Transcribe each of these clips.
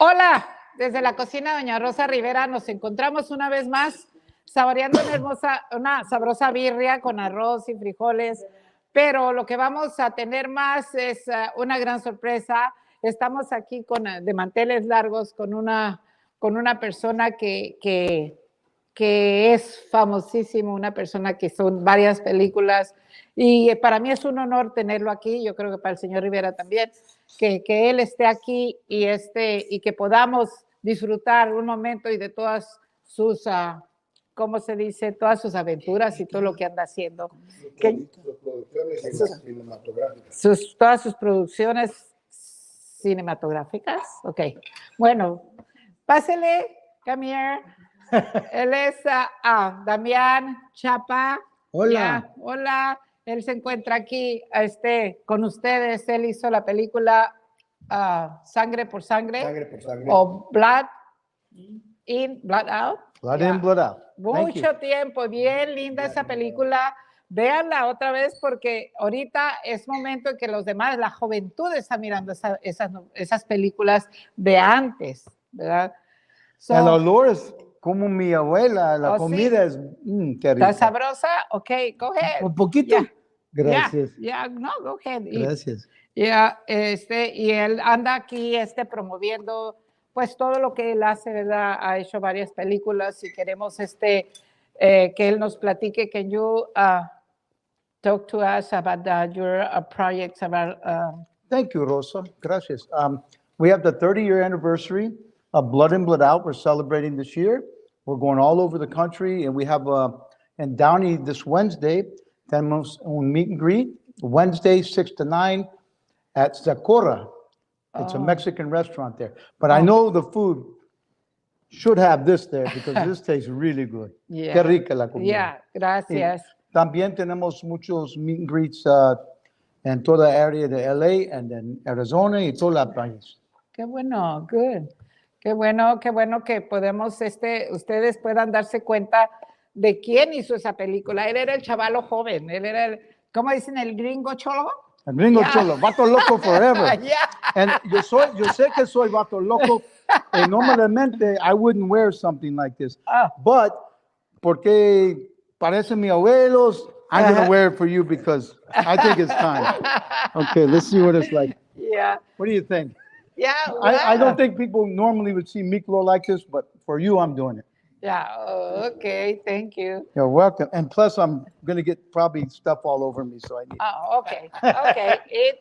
Hola, desde la cocina Doña Rosa Rivera nos encontramos una vez más saboreando una sabrosa birria con arroz y frijoles, pero lo que vamos a tener más es una gran sorpresa. Estamos aquí de manteles largos con una persona que es famosísimo, una persona que son varias películas, y para mí es un honor tenerlo aquí. Yo creo que para el señor Rivera también, que él esté aquí y que podamos disfrutar un momento y de todas sus, ¿cómo se dice? Todas sus aventuras y todo lo que anda haciendo. Todas sus producciones cinematográficas. Ok, bueno, pásele, come here. Él es Damián Chapa. Hola. Yeah, hola. Él se encuentra aquí con ustedes. Él hizo la película Sangre por Sangre. Sangre por Sangre. O Blood In, Blood Out. Blood in, Blood out. Mucho tiempo. Bien linda esa película. Véanla otra vez porque ahorita es momento en que los demás, la juventud está mirando esas películas de antes, ¿verdad? El olor es como mi abuela, la comida es qué rica. ¿Está sabrosa? Ok, go ahead. ¿Un poquito? Yeah. Gracias. No, go ahead. Gracias. Y él anda aquí promoviendo pues todo lo que él hace, ¿verdad? Ha hecho varias películas y queremos que él nos platique. Can you talk to us about your projects about Thank you, Rosa. Gracias. We have the 30-year anniversary of Blood In, Blood Out. We're celebrating this year. We're going all over the country, and we have in Downey this Wednesday, tenemos un meet and greet, Wednesday, 6 to 9 at Sakura. It's a Mexican restaurant there. But I know the food should have this there because this tastes really good. Yeah. Qué rica la comida. Yeah, gracias. Y también tenemos muchos meet and greets en toda área de LA and en Arizona y toda la país. Qué bueno, good. Qué bueno que podemos, ustedes puedan darse cuenta de quién hizo esa película. Él era el chavalo joven, él era ¿cómo dicen? El gringo cholo. El gringo cholo, vato loco forever. Yeah. And yo sé que soy vato loco. Normalmente I wouldn't wear something like this. But porque parecen mis abuelos, I'm going to wear it for you because I think it's time. Okay, let's see what it's like. Yeah. What do you think? Yeah. I don't think people normally would see Miklo like this, but for you, I'm doing it. Yeah. Oh, okay. Thank you. You're welcome. And plus, I'm going to get probably stuff all over me, so I need. Oh, okay. Okay.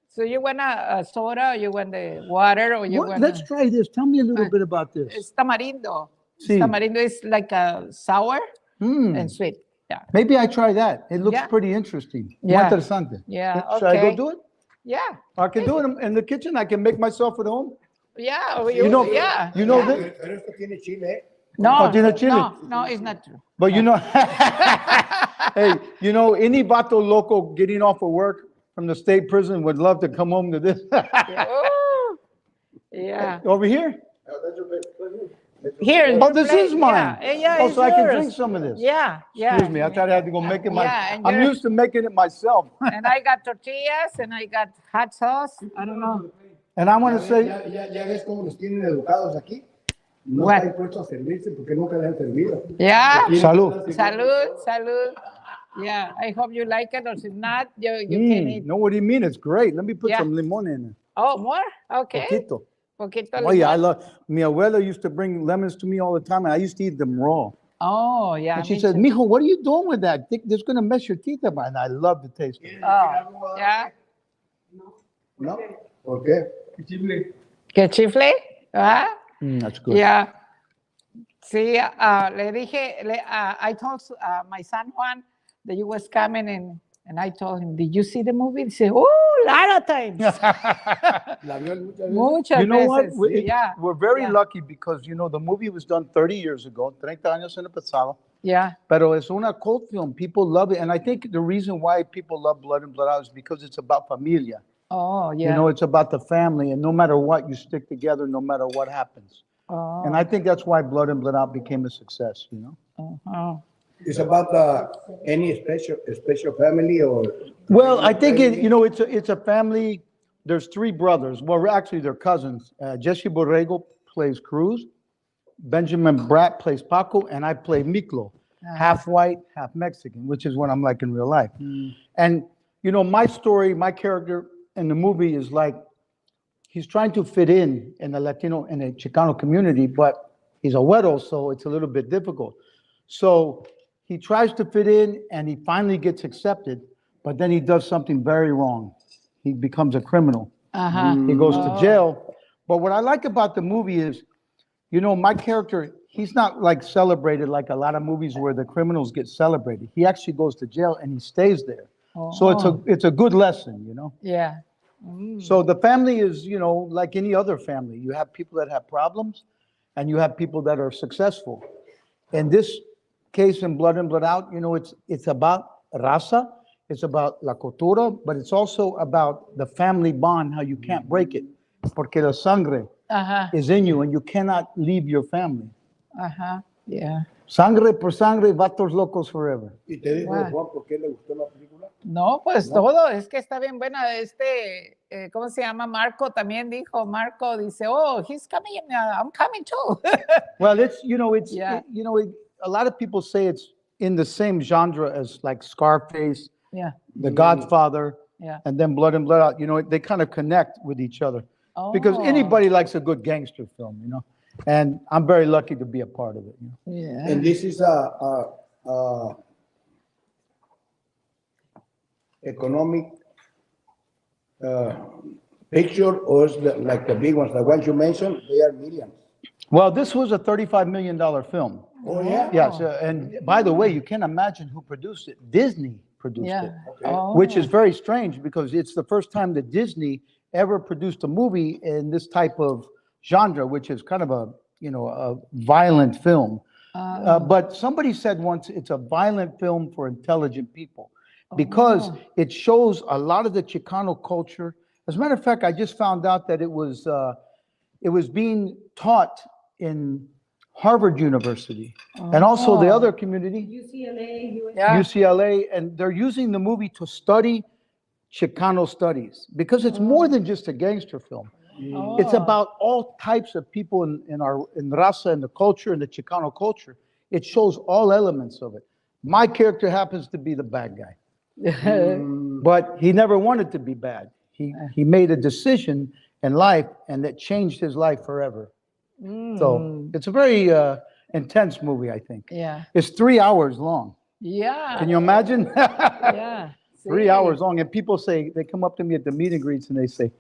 So you want a soda, or you want the water, or you want? Let's try this. Tell me a little bit about this. It's tamarindo. Sí. Tamarindo is like a sour and sweet. Yeah. Maybe I try that. It looks pretty interesting. Yeah. Muy interesante. Yeah. Should I go do it? Yeah. I can do it in the kitchen. I can make myself at home. Yeah. You know this? Pero esto tiene chile. No, tiene chile. No, it's not true. But you know, hey, you know, any vato loco getting off of work from the state prison would love to come home to this. Yeah. Over here? Here. Oh, this is mine. Yeah, oh, it's so I can yours. drink some of this. Yeah. Excuse me, I thought I had to go make it myself. Yeah, I'm used to making it myself. And I got tortillas and I got hot sauce. I don't know. And I want to say, Ya ves cómo los tienen educados aquí. No What? están puestos a servirse porque nunca les han servido. Yeah. salud. Salud. Yeah, I hope you like it, or if not, you can eat. No, what do you mean? It's great. Let me put Yeah. some limon in it. Oh, more? Okay. Poquito. Poquito Oh, yeah, I limón. love, mi abuela used to bring lemons to me all the time, and I used to eat them raw. Oh, yeah. And she me said, too. mijo, what are you doing with that? That's going to mess your teeth up. And I love the taste of it. Oh, yeah. ¿No? ¿Por qué? ¿Qué chifle? ¿Ah? That's good. Yeah. Sí, le dije, I told my son Juan that you was coming, and I told him, did you see the movie? He said, oh, a lot of times. ¿La vio muchas veces? Muchas You know what? veces. Yeah. We're very Yeah. lucky because, you know, the movie was done 30 years ago, 30 años en el pasado. Yeah. Pero es una cult film. People love it. And I think the reason why people love Blood and Blood Out is because it's about familia. Oh, yeah. You know, it's about the family. And no matter what, you stick together no matter what happens. Oh. And I think that's why Blood and Blood Out became a success, you know? Oh. It's about any special family or. Well, I think you know, it's a family there's three brothers. Well, actually, they're cousins. Jesse Borrego plays Cruz. Benjamin Bratt plays Paco, and I play Miklo, half white, half Mexican, which is what I'm like in real life. And, you know, my story, my character in the movie is like, he's trying to fit in the Latino, in a Chicano community, but he's a güero, so it's a little bit difficult. So he tries to fit in, and he finally gets accepted, but then he does something very wrong. He becomes a criminal. He goes to jail. But what I like about the movie is, you know, my character, he's not like celebrated like a lot of movies where the criminals get celebrated. He actually goes to jail and he stays there. So it's a good lesson, you know? Yeah. So the family is, you know, like any other family. You have people that have problems and you have people that are successful. In this case, in Blood In, Blood Out, you know, it's about raza, it's about la cultura, but it's also about the family bond, how you can't break it. Porque la sangre is in you and you cannot leave your family. Yeah. Sangre por sangre, vatos locos forever. ¿Y te dijo Juan por qué le gustó la película? No, pues todo, es que está bien buena. ¿Cómo se llama? Marco también dijo, Marco dice, oh, he's coming, I'm coming too. Well, it's, you know, Yeah. a lot of people say it's in the same genre as like Scarface, Yeah. The Godfather, Yeah. and then Blood In, Blood Out. You know, they kind of connect with each other. Because anybody likes a good gangster film, you know? And I'm very lucky to be a part of it. You know? Yeah. And this is a economic picture, or is like the big ones, the ones you mentioned, they are millions. Well, this was a $35 million film. Oh, yeah? Yes, and by the way, you can't imagine who produced it. Disney produced it, Oh. which is very strange because it's the first time that Disney ever produced a movie in this type of genre, which is kind of a, you know, a violent film. But somebody said once it's a violent film for intelligent people because it shows a lot of the Chicano culture. As a matter of fact, I just found out that it was being taught in Harvard University and also the other community, UCLA, and they're using the movie to study Chicano studies because it's more than just a gangster film. It's about all types of people in raza, in the culture, in the Chicano culture. It shows all elements of it. My character happens to be the bad guy, but he never wanted to be bad. He made a decision in life, and that changed his life forever. So it's a very intense movie, I think. Yeah. It's 3 hours long. Yeah. Can you imagine? Yeah. 3 hours long. And people say, they come up to me at the meet and greets and they say,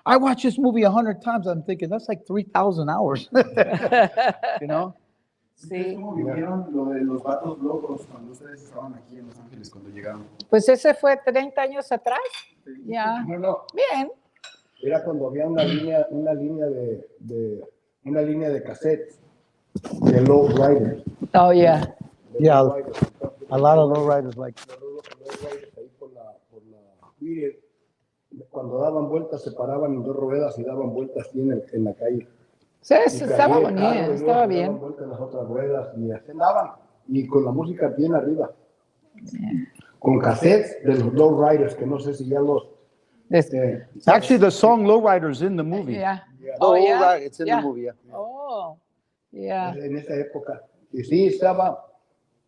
I watched this movie 100 times. I'm thinking, that's like 3,000 hours. You know? Sí. ¿Cómo vivieron lo de los vatos locos cuando ustedes estaban aquí en Los Ángeles cuando llegaron? Pues ese fue 30 años atrás. Ya. No, Bien. era cuando había una línea de cassettes de low riders. Oh, yeah. Yeah, a lot of lowriders like Los lowriders ahí por la Twitter, cuando daban vueltas se paraban en dos ruedas y daban vueltas así en la calle. Sí, Y estaba caía el bonito, carro y estaba luego bien. daban vueltas en las otras ruedas y así andaban, y con la música bien arriba. Con cassettes de los lowriders, que no sé si ya los... actually the song Lowriders in the movie. Yeah. The Oh, whole yeah. ride, it's in Yeah. the movie. Yeah. Oh, yeah. En esa época. Y sí, estaba...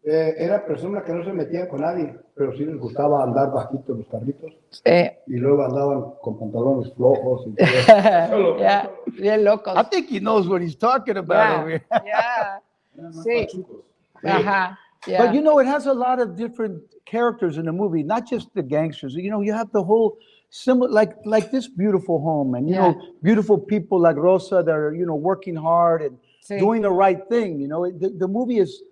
eran personas que no se metían con nadie, pero sí les gustaba andar bajito en los carritos. Sí. Y luego andaban con pantalones flojos y todo eso. Yeah. Bien locos. I think he knows what he's talking about over here. Yeah. Eran más Sí. pachucos. Ajá. Yeah. But you know, it has a lot of different characters in the movie, not just the gangsters. You know, you have the whole similar, like this beautiful home, and you know, beautiful people like Rosa that are, you know, working hard and doing the right thing. You know, the movie is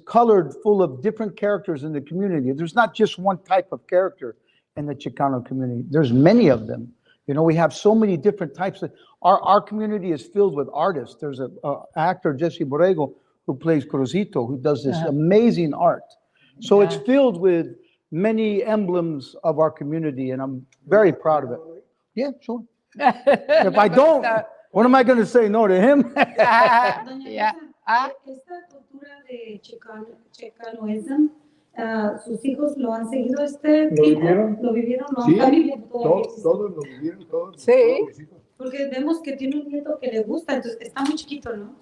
colored full of different characters in the community. There's not just one type of character in the Chicano community. There's many of them. You know, we have so many different types of, our community is filled with artists. There's a actor, Jesse Borrego, who plays Cruzito, who does this amazing art. So it's filled with many emblems of our community, and I'm very proud of it. Yeah, sure. If I don't, what am I going to say no to him? Doña Yeah. Rosa, esta cultura de chicanoism sus hijos lo han seguido este ¿Lo tiempo. vivieron? ¿Lo vivieron? No, Sí, está viviendo todavía. todos lo vivieron, todos. Sí. Todos mis hijos. Porque vemos que tiene un nieto que le gusta, entonces está muy chiquito, ¿no?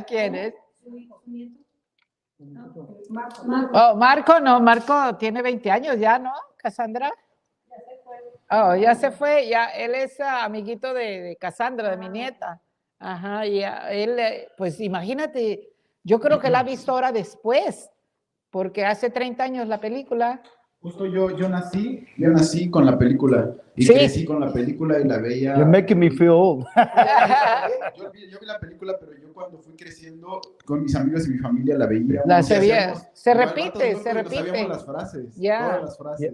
¿Quién es? Su hijo, su nieto. Marco. Oh, Marco, no, Marco tiene 20 años ya, ¿no, Cassandra? Ya se fue. Oh, ya se fue, ya, él es amiguito de Cassandra, de mi nieta. Ajá, y él, pues imagínate, yo creo que la ha visto ahora después, porque hace 30 años la película. Justo yo nací con la película y Sí. crecí con la película y la veía. You're making me feel old. Yo vi la película, pero yo cuando fui creciendo con mis amigos y mi familia la veía. La Y veía. hacíamos Se igual repite, vatos locos se y nos repite. sabíamos las frases, Ya. todas las frases.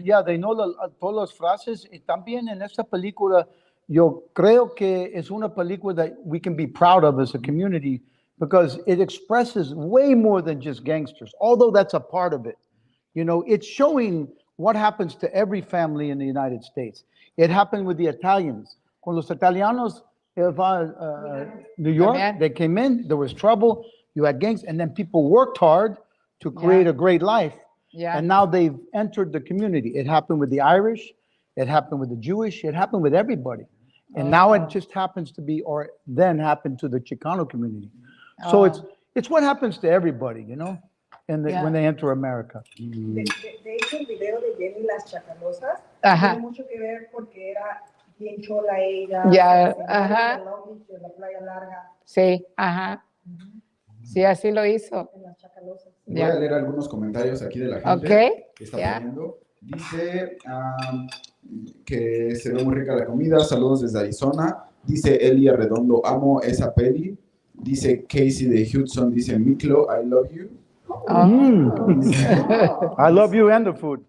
Yeah, they know todas las frases. Y también en esta película, yo creo que es una película that we can be proud of as a community because it expresses way more than just gangsters, although that's a part of it. You know, it's showing what happens to every family in the United States. It happened with the Italians. Con los italianos, New York, También. they came in, there was trouble, you had gangs, and then people worked hard to create Yeah. a great life. Yeah. And now they've entered the community. It happened with the Irish, it happened with the Jewish, it happened with everybody. And now it just happens to be, or then happened to the Chicano community. So it's what happens to everybody, you know, Yeah. when they enter America. De hecho, el video de Jenny las Chacalosas Ajá. tiene mucho que ver porque era bien chola ella. Ya, se ajá. en Long Beach, en la playa larga, Sí, ajá. Sí, así lo hizo. en las Chacalosas. Voy Ya. a leer algunos comentarios aquí de la gente Ok, que está ya. poniendo. Dice que se ve muy rica la comida. Saludos desde Arizona. Dice Elia Redondo, amo esa peli. Dice Casey de Hudson, dice Miklo, I love you. I love you and the food.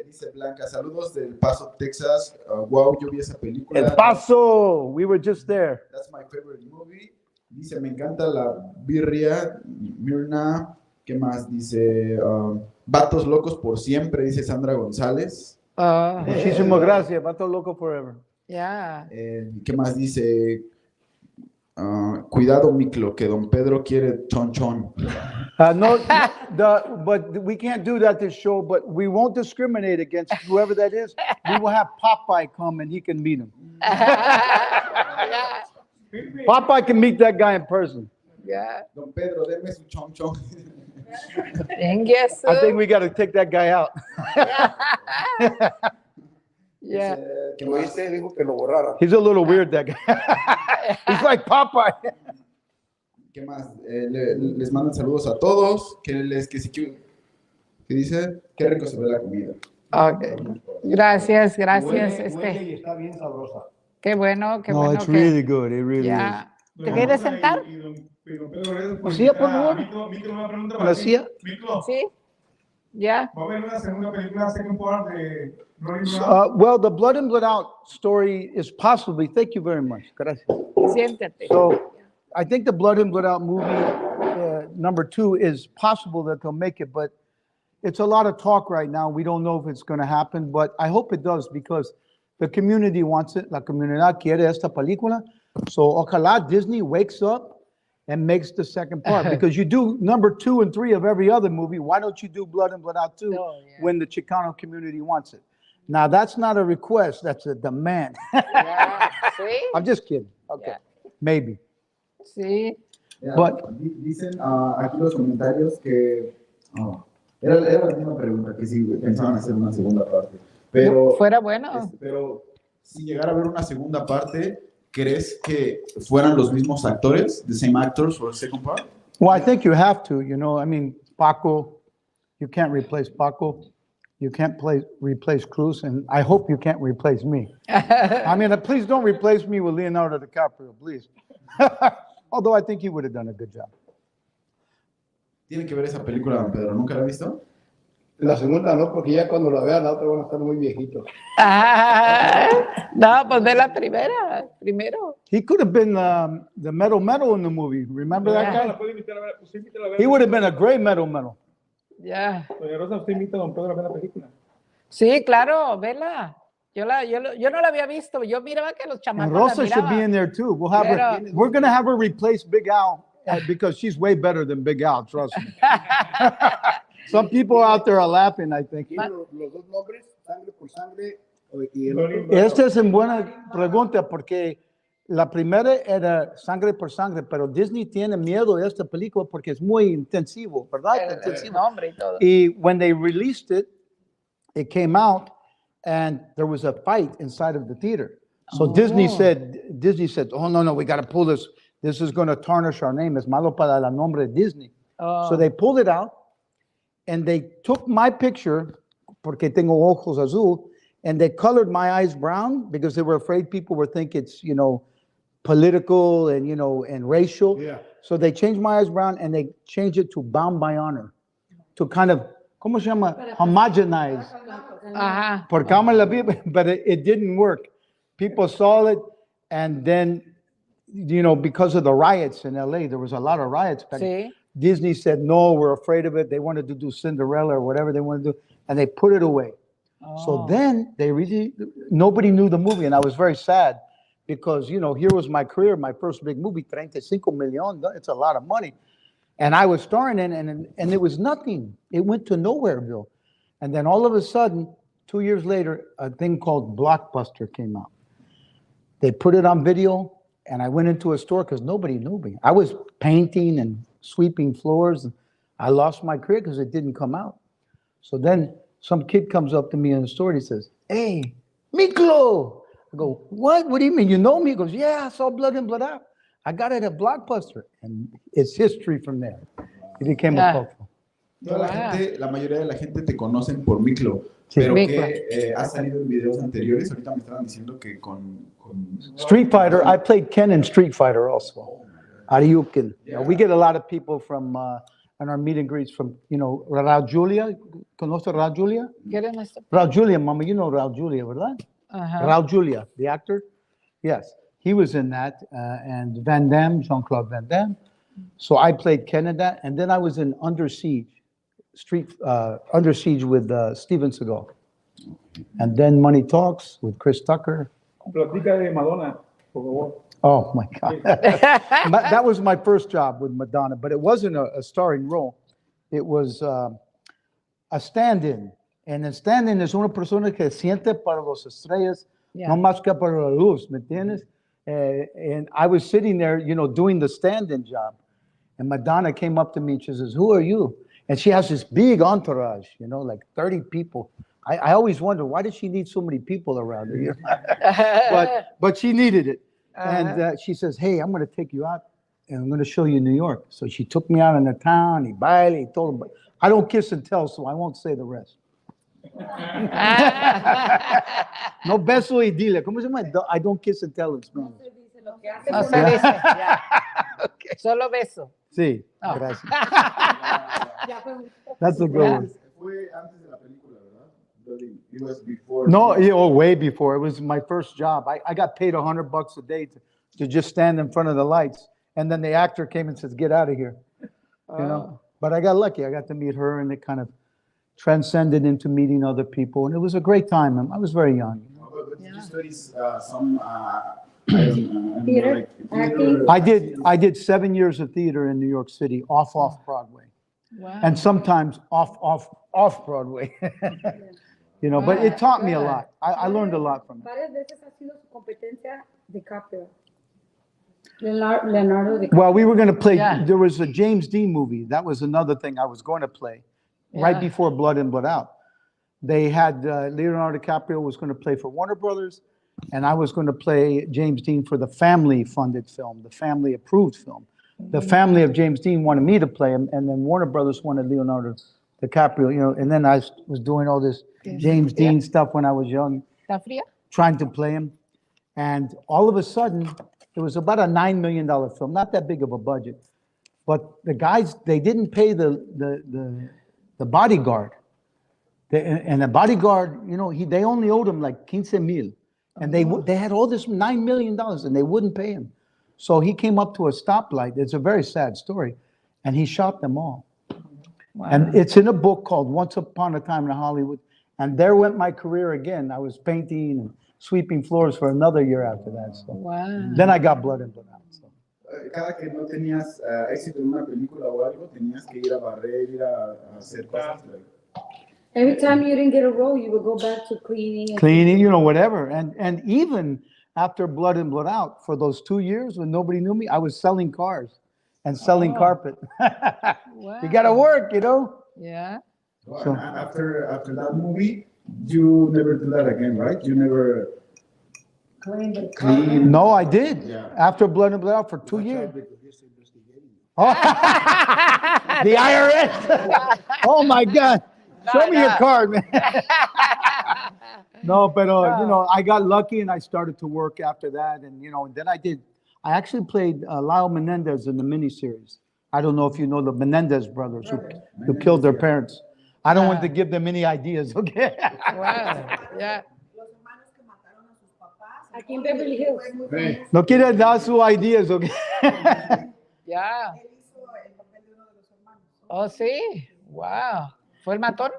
Dice Blanca, saludos del Paso, Texas. Wow, yo vi esa película. El Paso, we were just there. That's my favorite movie. Dice, me encanta la birria. Mirna, ¿qué más? Dice, vatos locos por siempre, dice Sandra González. Muchísimas gracias, Vato Loco Forever. Ya. ¿Qué más dice? Cuidado, Miklo, que don Pedro quiere chon chon. No, but we can't do that this show, but we won't discriminate against whoever that is. We will have Popeye come and he can meet him. Popeye can meet that guy in person. Ya. Don Pedro, deme su chon chon. Yes. I think we got to take that guy out. Ya. ¿Qué Lo más? hice, dijo que lo borrara. He's a little weird, that guy. He's like Popeye. ¿Qué más? Les mandan saludos a todos. Que dice, qué rico se ve la comida. Ok. Gracias, gracias. Huele y está bien sabrosa. Qué bueno, qué No, bueno. it's que- really good. It really Ya. is. ¿Te quieres sentar? Sí, por favor. Miklo, una pregunta ¿La para ti. silla? Miklo, Sí. Ya. ¿va a haber una segunda película, second part de Rolling Around? Well, the Blood in, Blood Out story is possibly, thank you very much. Gracias. Siéntate. So I think the Blood in, Blood Out movie, #2, is possible that they'll make it, but it's a lot of talk right now. We don't know if it's going to happen, but I hope it does because the community wants it. La comunidad quiere esta película. So ojalá Disney wakes up and makes the second part because you do number 2 and 3 of every other movie. Why don't you do Blood in, Blood Out 2 Oh, yeah. when the Chicano community wants it? Now, that's not a request, that's a demand. Ya. Sí. I'm just kidding. Okay, Yeah. maybe. Sí. But- Dicen aquí los comentarios que era la misma pregunta, que si pensaban hacer una segunda parte. Pero, Fuera bueno. pero si llegara a haber una segunda parte, ¿crees que fueran los mismos actores, the same actors for the second part? Well, I think you have to, you know, I mean, Paco, you can't replace Paco. You can't replace Cruz, and I hope you can't replace me. I mean, please don't replace me with Leonardo DiCaprio, please. Although I think he would have done a good job. Tienen que ver esa película, don Pedro. ¿Nunca la ha visto? La segunda no, porque ya cuando la vean, la otra van a estar muy viejitos. No, pues ve la primera, primero. He could have been the Metal in the movie. Remember that guy? La puede invitar a ver, usted invítala a ver. He would have been a great Metal. Ya. Doña Rosa, usted invita a don Pedro a ver la película. Sí, claro, vela. Yo no la había visto. Yo miraba que los And chamacos la Rosa should be miraban. in there too. We're going to have her replace Big Al because she's way better than Big Al, trust me. Some people out there are laughing, I think. ¿Tiene los dos nombres, sangre por sangre y el otro? Esta es una buena pregunta porque la primera era Sangre por Sangre, pero Disney tiene miedo de esta película porque es muy intensivo, ¿verdad? El nombre y todo. Y when they released it, it came out and there was a fight inside of the theater. So Disney said, oh, no, we got to pull this. This is going to tarnish our name. Es malo para el nombre de Disney. So they pulled it out and they took my picture, porque tengo ojos azul, and they colored my eyes brown because they were afraid people would think it's, political and, and racial. Yeah. So they changed my eyes brown and they changed it to Bound by Honor to kind of, ¿cómo se llama? Homogenize. Ajá. Por cámara la vi, but it didn't work. People saw it, and then, because of the riots in LA, there was a lot of riots back then. Sí. Disney said, no, we're afraid of it. They wanted to do Cinderella or whatever they wanted to do, and they put it away. So then nobody knew the movie, and I was very sad because, here was my career, my first big movie, 35 million. It's a lot of money. And I was starring in, and it was nothing. It went to Nowhereville. And then all of a sudden, 2 years later, a thing called Blockbuster came out. They put it on video, and I went into a store because nobody knew me. I was painting and sweeping floors. And I lost my career because it didn't come out. So then some kid comes up to me in the store and he says, hey, Miklo. I go, what? What do you mean? You know me? He goes, yeah, I saw Blood In, Blood Out. I got it at Blockbuster. And it's history from there. It became a cultural. La mayoría de la gente te conocen por Miklo, Sí. pero Miklo. que ha salido en videos anteriores. Ahorita me estaban diciendo que con Street Fighter, I played Ken in Street Fighter also. Ariukin. We get a lot of people from, in our meet and greets from, Raul Julia. ¿Conoce Raul Julia? ¿Quieren esto? Raul Julia, Mama, you know Raul Julia, ¿verdad? Ajá. Raul Julia, the actor? Yes, he was in that. And Van Damme, Jean-Claude Van Damme. So I played Ken in that. And then I was in Under Siege, Under Siege with Steven Seagal. And then Money Talks with Chris Tucker. Platica de Madonna, por favor. Oh my God. That was my first job with Madonna, but it wasn't a starring role. It was a stand-in. And el stand-in es una persona que siente para las estrellas, Yeah. no más que para la luz, ¿me entiendes? And I was sitting there, doing the stand-in job. And Madonna came up to me and she says, who are you? And she has this big entourage, like 30 people. I always wonder, why does she need so many people around her? But she needed it. And she says, hey, I'm going to take you out and I'm going to show you New York. So she took me out in the town, y baile, y todo. But I don't kiss and tell, so I won't say the rest. No beso y dile. ¿Cómo se llama? I don't kiss and tell in Spanish. No se dice, ya. Solo beso. Sí, Oh. gracias. That's a good one. Fue antes de la película, ¿verdad? It was before. No, way before. It was my first job. I got paid $100 a day to just stand in front of the lights. And then the actor came and says, get out of here. But I got lucky. I got to meet her and it kind of transcended into meeting other people. And it was a great time. I was very young. But did you study some, I don't know, Theater, acting? I did 7 years of theater in New York City, off Broadway. Wow. And sometimes off Broadway. But it taught me a lot. I learned a lot from it. Varias veces ha sido su competencia DiCaprio. Leonardo DiCaprio. Well, we were going to play, Yeah. there was a James Dean movie. That was another thing I was going to play right Yeah. before Blood In, Blood Out. They had Leonardo DiCaprio was going to play for Warner Brothers, and I was going to play James Dean for the family-funded film, the family-approved film. The family of James Dean wanted me to play him, and then Warner Brothers wanted Leonardo DiCaprio, and then I was doing all this James Dean stuff when I was young, ¿Está fría? trying to play him. And all of a sudden, it was about a $9 million film, not that big of a budget. But the guys, they didn't pay the bodyguard. And the bodyguard, they only owed him like 15 mil. And they had all this $9 million and they wouldn't pay him. So he came up to a stoplight. It's a very sad story. And he shot them all. Wow. And it's in a book called Once Upon a Time in Hollywood. And there went my career again. I was painting and sweeping floors for another year after that. So Wow. then I got Blood In, Blood Out. So. cada que no tenías éxito en una película o algo, tenías que ir a barrer, ir a hacer cosas. Every time you didn't get a role, you would go back to cleaning. Cleaning, you know, whatever. And even after Blood and Blood Out, for those 2 years when nobody knew me, I was selling cars and selling carpet. You got to work, you know? Yeah. So, after that movie, you never do that again, right? You never clean. No, I did. Yeah. After Blood and Blood Out for 2 years. Oh, the IRS. Oh my God. Show me your card, man. No, but you know, I got lucky and I started to work after that. And, you know, then I actually played Lyle Menendez in the miniseries. I don't know if you know the Menendez brothers who killed their parents. I don't want to give them any ideas, okay? Wow. Yeah. Los hermanos que mataron a sus papás. Aquí en Beverly Hills. No quiere dar sus ideas, okay? Yeah. Él hizo el papel de uno de los hermanos. Oh, sí. Wow. ¿Fue el matón?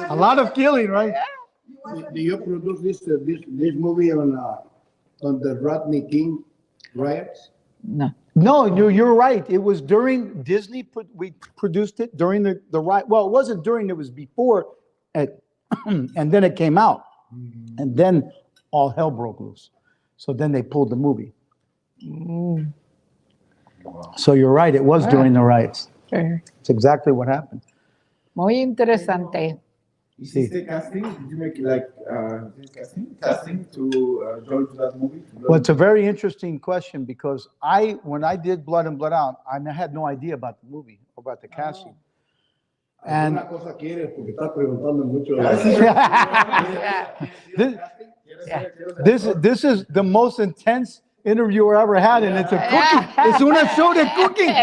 A lot of killing, right? Do you produce this movie on the Rodney King riots? No. No, you're right. It was during Disney. We produced it during the riot. Well, it wasn't during. It was before, and then it came out, and then all hell broke loose. So then they pulled the movie. So you're right. It was during the riots. It's exactly what happened. Muy interesante. ¿Hiciste casting? Did you make like casting to join to that movie? Well, it's a very interesting question because when I did Blood and Blood Out, I had no idea about the movie, about the casting. And Una cosa quieres porque estás preguntando mucho. this is the most intense interview I ever had, and it's a cooking. It's una show de cooking.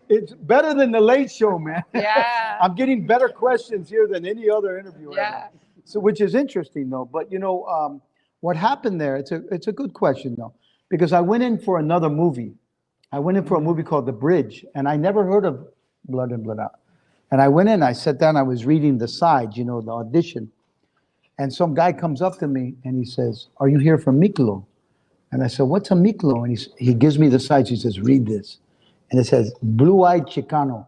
It's better than the Late Show, man. Yeah. I'm getting better questions here than any other interview Yeah. ever. So, which is interesting, though. But you know, what happened there? It's a good question, though, because I went in for another movie. I went in for a movie called The Bridge, and I never heard of Blood and Blood Out. And I went in, I sat down, I was reading the sides, you know, the audition. And some guy comes up to me and he says, "Are you here from Miklo?" And I said, "What's a Miklo?" And he gives me the sides. He says, "Read this." And it says, "Blue-eyed Chicano."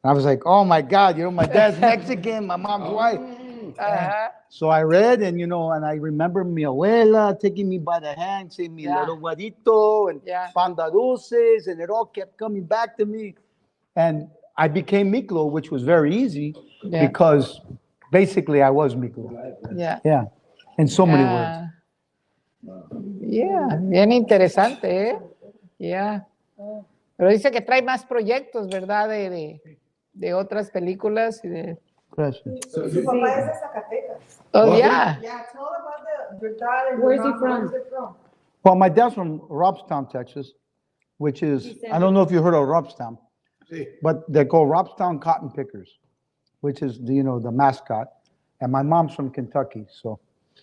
And I was like, "Oh my God, you know, my dad's Mexican, my mom's white." So I read, and you know, and I remember mi abuela taking me by the hand, saying mi little guarito and panda dulces, and it all kept coming back to me. And I became Miklo, which was very easy because basically I was Miklo. Yeah. Yeah, in so many words. Yeah, bien interesante, ¿eh? Yeah. Pero dice que trae más proyectos, ¿verdad? De otras películas y de... Su papá es de Zacatecas. Oh, yeah. Yeah, tell about your dad. Where's he from? Well, my dad's from Robstown, Texas, which is, I don't know if you heard of Robstown, but they're called Robstown Cotton Pickers, which is, you know, the mascot. And my mom's from Kentucky, so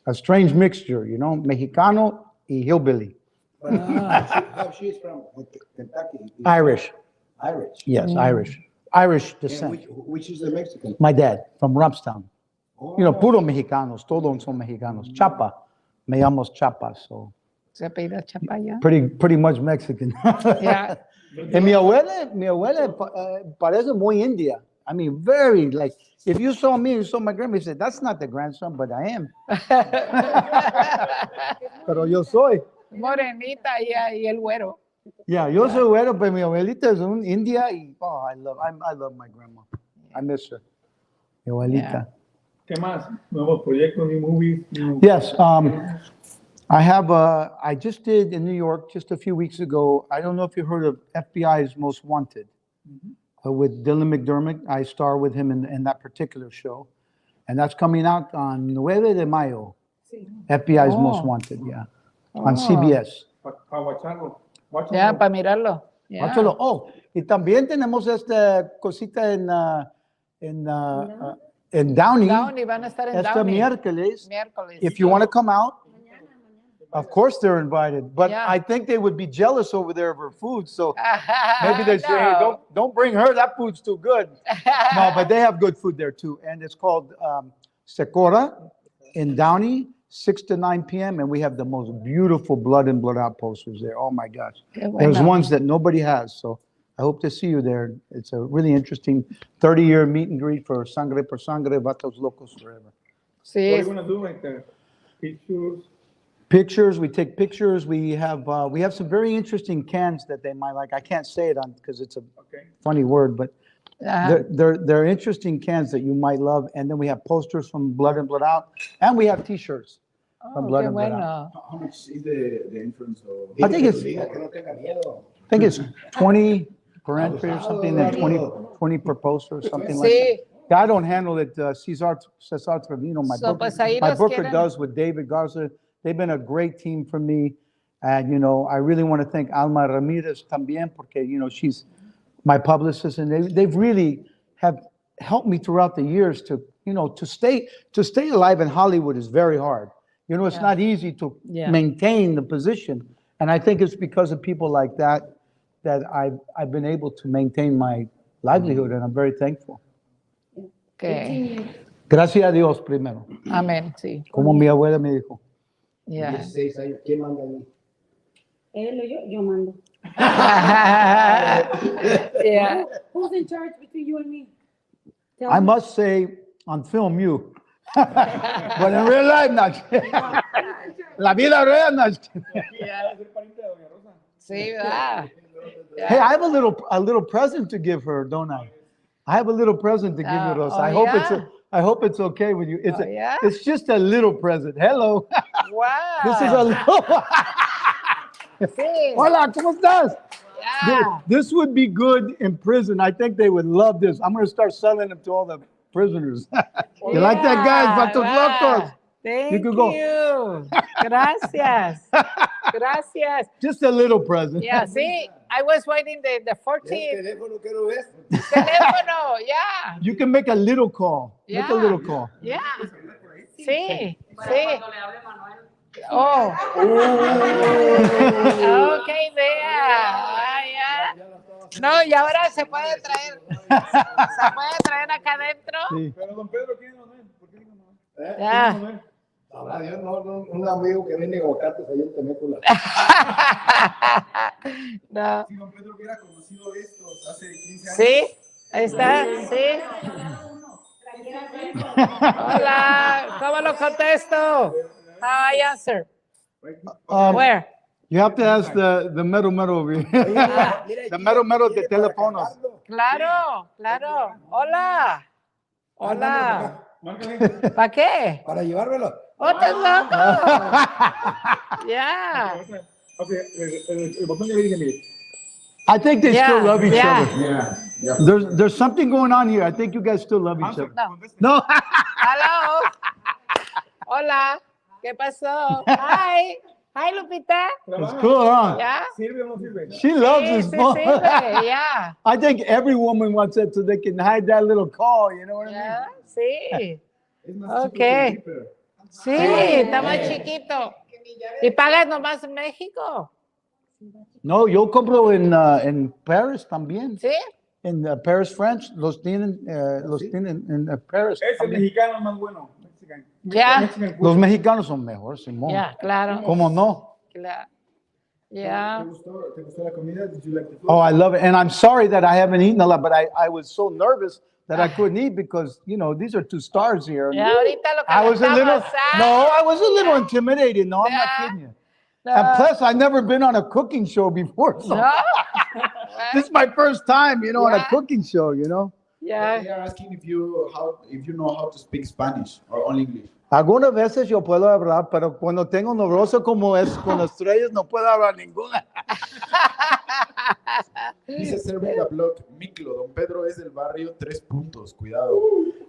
a strange mixture, you know, Mexicano y hillbilly. She's from Kentucky. Irish. Irish. Yes, Irish. Irish descent. Which is the Mexican? My dad, from Robstown. You know, puro mexicanos, todos son mexicanos. Chapa, me llamo Chapa, so Se apellida Chapaya. pretty much Mexican. Yeah. And mi abuela parece muy India. I mean, very, like, if you saw me, you saw my grandma, you said, "That's not the grandson, but I am." Pero yo soy. Morenita y el güero. Yeah, yo soy güero, pero mi abuelita es un India y, oh, I love my grandma. I miss her. Mi abuelita. ¿Qué más? Nuevos proyectos, new movies. Yes, I just did in New York just a few weeks ago. I don't know if you heard of FBI's Most Wanted with Dylan McDermott. I star with him in that particular show. And that's coming out on 9 de Mayo. FBI's Most Wanted, yeah. On CBS. Para watcharlo. Ya, para mirarlo. Watchalo. Oh, y también tenemos esta cosita en Downey. Downey, van a estar en Este Downey. miércoles. Miércoles. If you want to come out, of course they're invited. But Yeah. I think they would be jealous over there of her food. So maybe they say, "Hey, don't bring her. That food's too good." No, but they have good food there too. And it's called Secora in Downey. 6 to 9 p.m. and we have the most beautiful blood in, blood out posters there. Oh my gosh. Qué There's bueno. ones that nobody has. So I hope to see you there. It's a really interesting 30-year meet and greet for Sangre por Sangre, Vatos Locos Forever. Sí, What are you gonna do, like the pictures? Pictures, we take pictures. We have some very interesting cans that they might like. I can't say it on because it's a Okay. funny word, but ajá. they're interesting cans that you might love. And then we have posters from Blood in, Blood Out, and we have T-shirts from Oh, Blood qué in, Blood Out. bueno. How much is the entrance? Or... I think it's Diga que no tenga miedo. 20 per entry or something, and 20 per poster or something like Sí, that. Yeah, I don't handle it. Cesar Trevino, my So, pues ahí my los booker quieren- does with David Garza. They've been a great team for me. And, you know, I really want to thank Alma Ramirez También, porque, you know, she's my publicist, and they've really have helped me throughout the years to, you know, to stay alive in Hollywood is very hard. You know, it's Yeah. not easy to Yeah. maintain the position. And I think it's because of people like that I've been able to maintain my livelihood, and I'm very thankful. que, Gracias a Dios primero. amén, sí. Como mi abuela me dijo. Yeah. 16 años. ¿Quién manda ahí? Él o yo mando. Yeah. Who's in charge between you and me? Tell I me. must say, on film, you. But in real life, not. La vida real, not. Yeah. Sí, ¿verdad? Hey, I have a little present to give her, don't I? I have a little present to give you, Rosa. Oh, I hope it's okay with you. Oh, yeah? It's just a little present. Hello. Wow. This is a little. Sí. Hola, ¿cómo estás? Yeah. This would be good in prison. I think they would love this. I'm going to start selling them to all the prisoners. You like that, guys? Vatos locos. Thank could go. you. Gracias. Gracias. Just a little present. Yeah, see, I was waiting the ¿El 14th teléfono que no ves? teléfono. Yeah. You can make a little call. Make a Yeah. little call. Yeah. Sí, sí. Oh. Ok, vea. Ah, ya. No, y ahora se puede traer. Se puede traer acá adentro. Sí. Pero don Pedro, ¿quién no es? ¿Por qué dijo no? Ya. Sabrá Dios, no, un amigo que vende aguacates allá en Temécula. No. Si don Pedro hubiera conocido estos hace 15 años. Sí, ahí está, sí. Hola, ¿cómo lo contesto? How I answer? Where? You have to ask the mero over here. The mero de teléfonos. Claro, claro. Hola. Hola. ¿Para qué? Para llevármelo. ¡Otros locos! Ya. Ok, el botón ya le dije, mire. I think they still love each yeah. other. Yeah. There's something going on here. I think you guys still love each other. No. No. Hello. Hola. ¿Qué pasó? Hi. Hi, Lupita. It's cool, huh? ¿Ya? ¿Sirve o no sirve? She loves Sí, this sí, phone. sirve, ya. I think every woman wants that so they can hide that little call, you know what I mean? Ya, sí. Es más chico Ok. que el Reaper. Sí, está más chiquito. ¿Y pagas nomás en México? No, yo compro en Paris también. ¿Sí? En Paris, France, los tienen en Paris. Es el también. mexicano más bueno. Mexican. Ya. Mexican food. Los mexicanos son mejores, Simón. Ya, claro. ¿Cómo no? Claro. Ya. ¿Te gustó la comida? Did you like the food? Oh, I love it. And I'm sorry that I haven't eaten a lot, but I was so nervous that I couldn't eat because, you know, these are two stars here. Ya ahorita lo que I was a little, estamos, no, I was a little intimidated. No, I'm not Yeah. kidding you. And plus, I've never been on a cooking show before. So No. this is my first time, you know, on a Yeah. cooking show, you know. Ya. They are asking if you know how to speak Spanish or only English. Algunas veces yo puedo hablar, pero cuando tengo un Rosa como es con estrellas, no puedo hablar ninguna. Dice Serving a Blog, Miklo, don Pedro es del barrio 3 puntos, cuidado.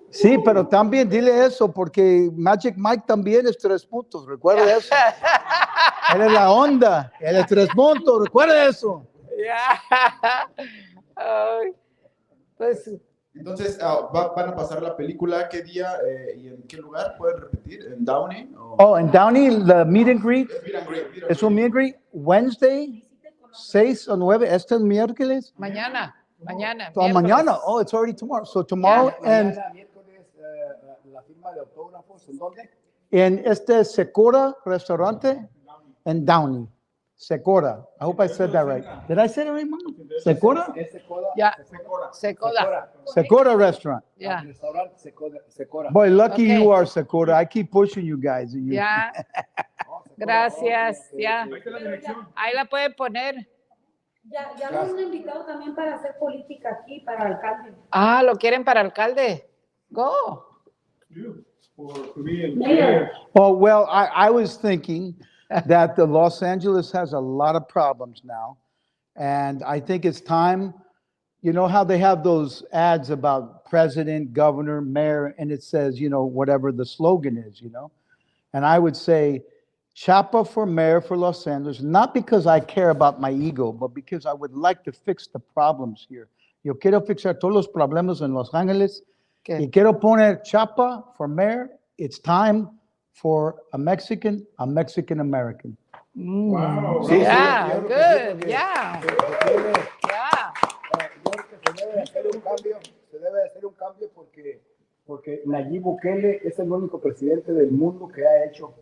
Sí, pero también dile eso, porque Magic Mike también es 3 puntos, recuerda eso. Él es la onda, él es 3 puntos, recuerda eso. Ya. Ay, pues, Entonces, van a pasar la película, ¿qué día y en qué lugar? ¿Pueden repetir? ¿En Downey? Oh, en Downey, the meet and greet, Mira, es un meet and greet, Wednesday, 6 o 9, este es miércoles. mañana. Mañana. Oh, mañana, oh, it's already tomorrow. So tomorrow and Mañana, miércoles, la firma de autógrafos, ¿en dónde? en este Secora restaurante en Downey. Secora. I hope I said that right. Did I say it right, Mama? Secora? Ya. Secora. Secora restaurant. Ya. Restaurante Secora. Boy, lucky Okay. you are, Secora. I keep pushing you guys. And you- Ya. Gracias. Ya. Ahí está la dirección. Ahí la pueden poner. Ya lo han invitado también para hacer política aquí, para alcalde. Ah, ¿lo quieren para alcalde? Go. You, to be in Mayor. Oh, well, I was thinking that the Los Angeles has a lot of problems now. And I think it's time, you know how they have those ads about president, governor, mayor, and it says, you know, whatever the slogan is, you know? And I would say, Chapa for mayor for Los Angeles, not because I care about my ego, but because I would like to fix the problems here. Yo quiero fixar todos los problemas en Los Ángeles. ¿Qué? Y quiero poner Chapa for mayor. It's time for a Mexican American. Wow. Sí, Yeah, yo creo que good. sí, porque- Yeah. porque tiene- Ya. yo creo que se debe hacer un cambio, porque Nayib Bukele es el único presidente del mundo que ha hecho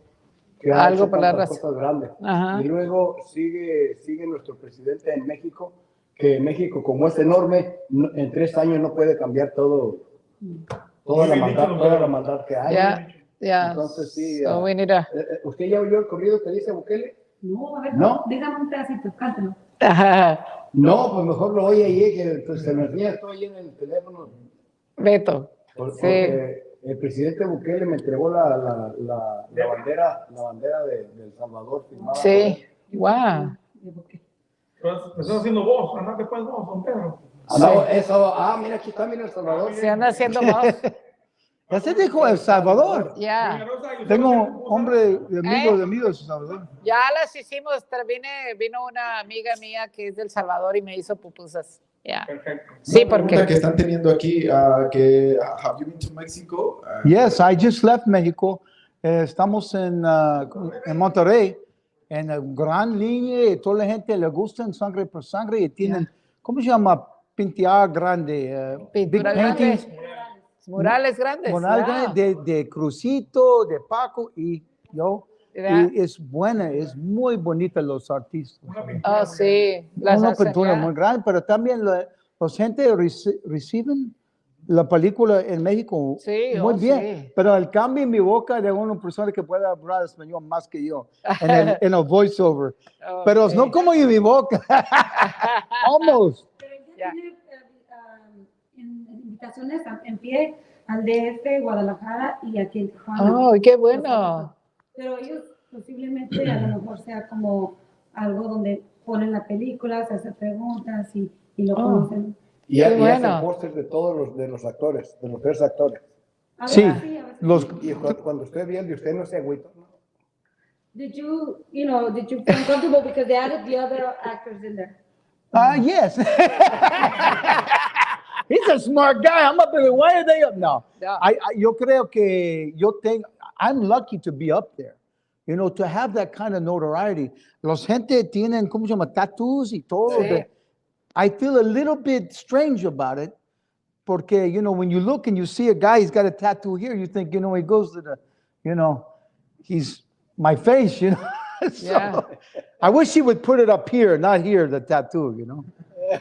Algo por la tantas raza. cosas grandes. Ajá. Y luego sigue nuestro presidente en México, que México como es enorme, en 3 años no puede cambiar toda Muy bien dicho, la maldad que hay. Ya. Ya. Entonces sí. So we need to- ¿Usted ya oyó el corrido que dice Bukele? No, a ver, ¿No? déjame un pedacito, cántalo. No, pues mejor lo oye ahí, que pues, se me enseña, estoy ahí en el teléfono. Beto. Porque el presidente Bukele me entregó la bandera de El Salvador firmada. Sí. Wow. Me estás haciendo vos, andate pues vos, Don Pedro. Mira, aquí está, mira El Salvador. Se anda haciendo voz. Ya se dijo El Salvador. Doña Ya. Rosa, ¿y usted Tengo no un tiene- hombre, de mí de El Salvador. Ya las hicimos. Vino una amiga mía que es del Salvador y me hizo pupusas. Ya. Perfecto. Sí, Una pregunta porque. que están teniendo aquí, have you been to Mexico? Yes, I just left Mexico. Estamos en Monterrey, en la gran línea, y toda la gente le gusta en sangre por sangre y tienen, ¿cómo se llama? Pintar grande. Pintura paintings, grande. Murales grandes. mural ya. grande de Crucito, de Paco y yo. Ya. Y es buena, es muy bonita los artistas. Oh, sí. Las Una hacen pintura ya. muy grande, pero también los gente reciben la película en México Sí, muy oh, bien. sí. Pero el cambio en mi boca de una persona que puede hablar español más que yo en el voiceover. Pero Ok. no como en mi boca. Almost. Pero ya Ya. tiene invitaciones en pie al DF, Guadalajara y aquí en Tijuana. Oh, qué bueno. Pero ellos posiblemente a lo mejor sea como algo donde ponen la película, se hacen preguntas y lo Oh. conocen. Y hacen bueno. pósters de todos los actores, de los 3 actores. A Sí, veces sí, a veces los, sí. Y cuando usted viene, usted no se agüita, ¿no? Did you feel comfortable because they added the other actors in there? yes. He's a smart guy. I'm up there. Why are they up? No. Yeah. Yo creo que I'm lucky to be up there. You know, to have that kind of notoriety. Los gente tienen, ¿cómo se llama? Tattoos y todo. Sí. I feel a little bit strange about it. Porque, you know, when you look and you see a guy, he's got a tattoo here, you think, you know, he goes to he's my face, you know. So, Yeah. I wish he would put it up here, not here, the tattoo, you know.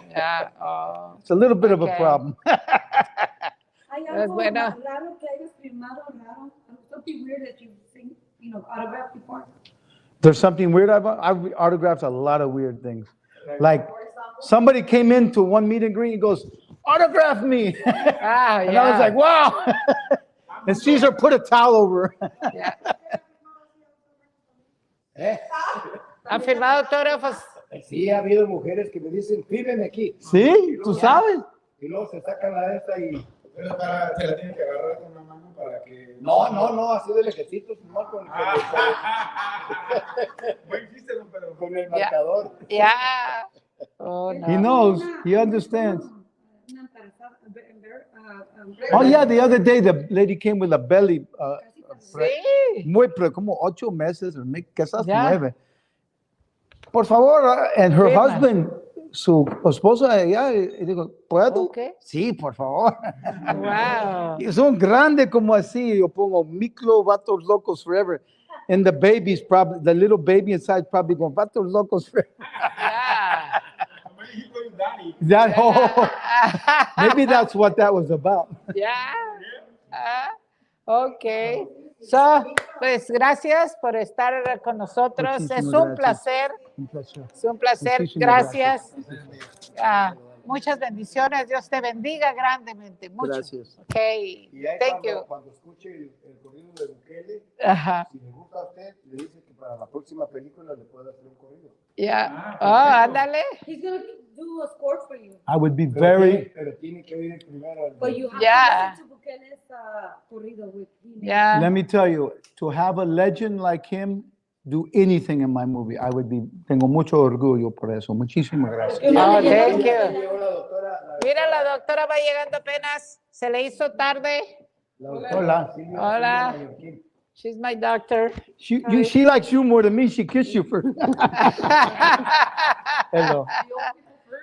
Ya. Oh. It's a little bit of a Okay. problem. ¿Hay Es algo buena. raro que hayas firmado raro? Something weird that you've seen, autographed before? There's something weird about I've autographed a lot of weird things. Like somebody came into one meet and greet and goes, autograph me. Ah, And I was like, wow. And Caesar put a towel over. Ya. ¿Eh? ¿Han firmado autógrafos? Sí, ha habido mujeres que me dicen, fírmeme aquí. Sí, tú sabes. Y luego se sacan la de esta y... Pero se la tiene que agarrar con una mano para que... No, así de lejecitos, no Buen chiste, Don Pedro. con el marcador. Ya. Oh, no. He knows. He understands. Una embarazada, Oh, yeah, the other day the lady came with a belly. Sí. Como 8 meses, quizás Ya. 9. Por favor, and her Firma. husband su esposa allá y digo, ¿puedo? Ok. Sí, por favor. Wow. Y son grandes como así. Yo pongo Miklo, vatos locos forever. And the baby's probably, the little baby inside probably going, vatos locos forever. Yeah. That whole, maybe that's what that was about. Yeah. Ok. So, pues gracias por estar con nosotros. Muchísimas Es un gracias. placer. Un placer. Es un placer. Muchísimas Gracias. Muchas bendiciones. Dios te bendiga grandemente. Mucho. Gracias. Ok. Y ahí Thank you. cuando escuche el corrido de Bukele, Ajá. si le gusta a usted, le dice que para la próxima película le puede hacer un corrido. Ya. Oh, ándale. He's going to do a score for you. I would be Pero tiene que oír primero. But you have Yeah. to listen to Bukele's corrido with him. Ya. Let me tell you, to have a legend like him do anything in my movie, I would be, tengo mucho orgullo por eso. Muchísimas gracias. Oh, thank you. Llegó la doctora. Mira, la doctora va llegando apenas. Se le hizo tarde. Hola. Hola. She's my doctor. She likes you more than me. She kissed you first. Hello.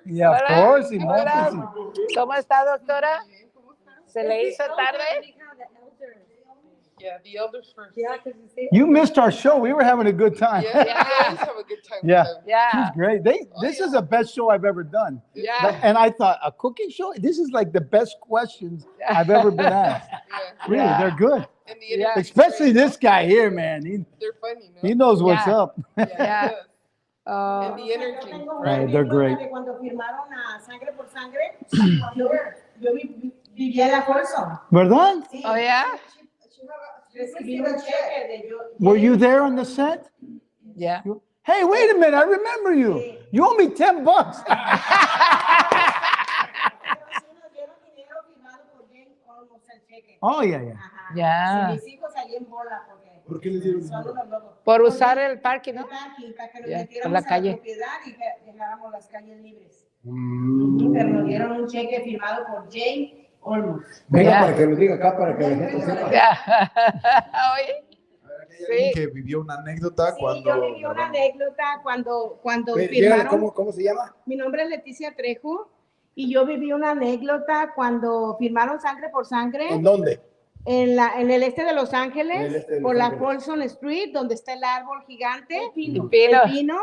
Yeah, of Hola. course. Hola. ¿Cómo está, doctora? ¿Se le hizo tarde? Yeah, the elders first. Yeah, because you say, You missed our show. We were having a good time. Yeah, we always have a good time Yeah. with them. Yeah. She's great. This is the best show I've ever done. Yeah. And I thought, a cooking show? This is like the best questions I've ever been asked. Yeah. Really, Yeah. they're good. And the Yeah. interviews, Especially this guy here, man. they're funny, no? He knows what's Yeah. up. Yeah, Yeah. he does. Oh, And the energy. Right, they're great. Cuando firmaron a Sangre por Sangre, yo vivía en Alfonso. ¿Verdad? oh, yeah? Recibí un cheque de yo. Were you there on the set? Yeah. Hey, wait a minute. I remember you. You owe me $10. Nos dieron dinero firmado por Jane Olmos el cheque. Oh, yeah, yeah. Ajá. Ya. Y mis hijos allí en bola porque ¿Por qué le dieron son unos locos. Por usar el parque, El ¿no? parking, para que nos Ya, metiéramos por la a calle. la propiedad y que dejáramos las calles libres. Pero nos dieron un cheque firmado por Jane Olmos. Venga, Ya. para que lo diga acá, para que la gente sepa. Ya. Oye. Hay alguien que vivió una anécdota Sí, cuando... yo viví una anécdota cuando Dígale, firmaron. ¿cómo se llama? Mi nombre es Leticia Trejo y yo viví una anécdota cuando firmaron Sangre por Sangre ¿En dónde? en el este de Los En Ángeles, el este de Los por la Ángeles. Folsom Street, donde está el árbol gigante, El pino. el pino,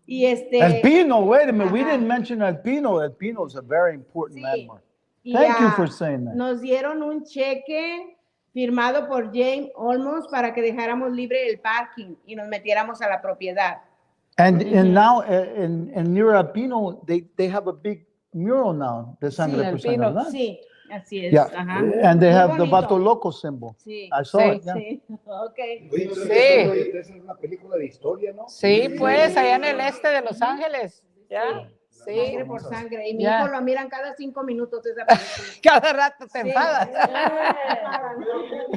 y El Pino, wait a minute. We Ajá. didn't mention El Pino. El Pino is a very important Sí. landmark. y, Thank you ah, for saying that. nos dieron un cheque firmado por Jane Olmos para que dejáramos libre el parking y nos metiéramos a la propiedad. And now in near El Pino, they have a big mural now, de Sangre El por Sangre, Pino. ¿verdad? Sí, así es. Yeah. Ajá. And they Muy have the bonito. Vato Loco symbol. Sí, I saw Sí. it, yeah. sí, ok. Oye, entonces, Sí. esa es una película de historia, ¿no? Sí, pues, allá en el este de Los Ángeles. Ya. Sí. Sangre por sangre. Y mi Ya. hijo lo miran cada 5 minutos esa película. Cada rato te Sí. enfadas. Yo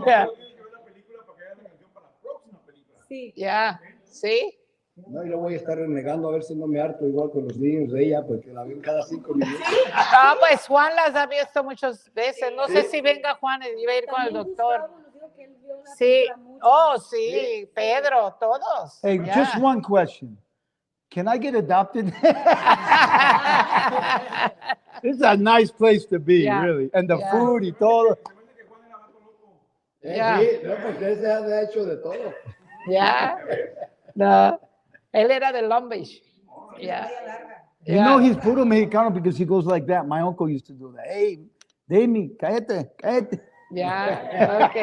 Ya. quiero ver la película para que haya atención para la próxima película. Sí. Ya. Sí. No, y lo voy a estar renegando a ver si no me harto igual con los niños de ella, porque la ven cada 5 minutos. No, pues Juan las ha visto muchas veces. No sé si venga Juan, iba a ir con el doctor. Sí. Oh, sí. Pedro, todos. Hey, Ya. just one question. Can I get adopted? It's a nice place to be, Yeah. really. And the Yeah. food y todo. Ya. Sí, no, pues él se ha hecho de todo. Ya. No. Él era de Long Beach. Ya. You know he's puro mexicano because he goes like that. My uncle used to do that. Hey, Demi, cállate, cállate. Ya. Ok.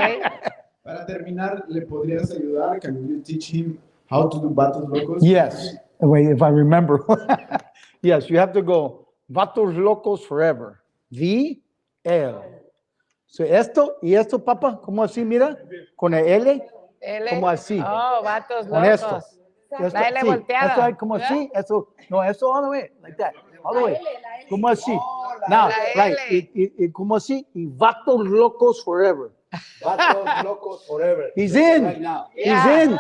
Para terminar, ¿le podrías ayudar? Can you teach him how to do Vatos Locos? Yes. Wait, if I remember. Yes, you have to go, Vatos Locos Forever. V-L. So esto y esto, papá, ¿cómo así, mira? Con el L, Él como así. Oh, vatos Con esto. locos. Esto, La L sí, volteada. esto ahí como ¿verdad? así, eso, no, eso all the way, like that, all the way. Como así. La Now, right, L. y como así, y Vatos Locos Forever. Vatos locos forever. He's in. Right now. He's in.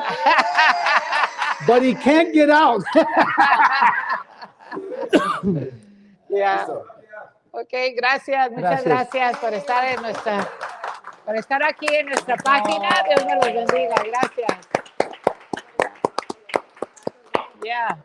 But he can't get out. Ya. Ok, gracias, muchas gracias por estar por estar aquí en nuestra página. Dios me los bendiga. Gracias. Ya.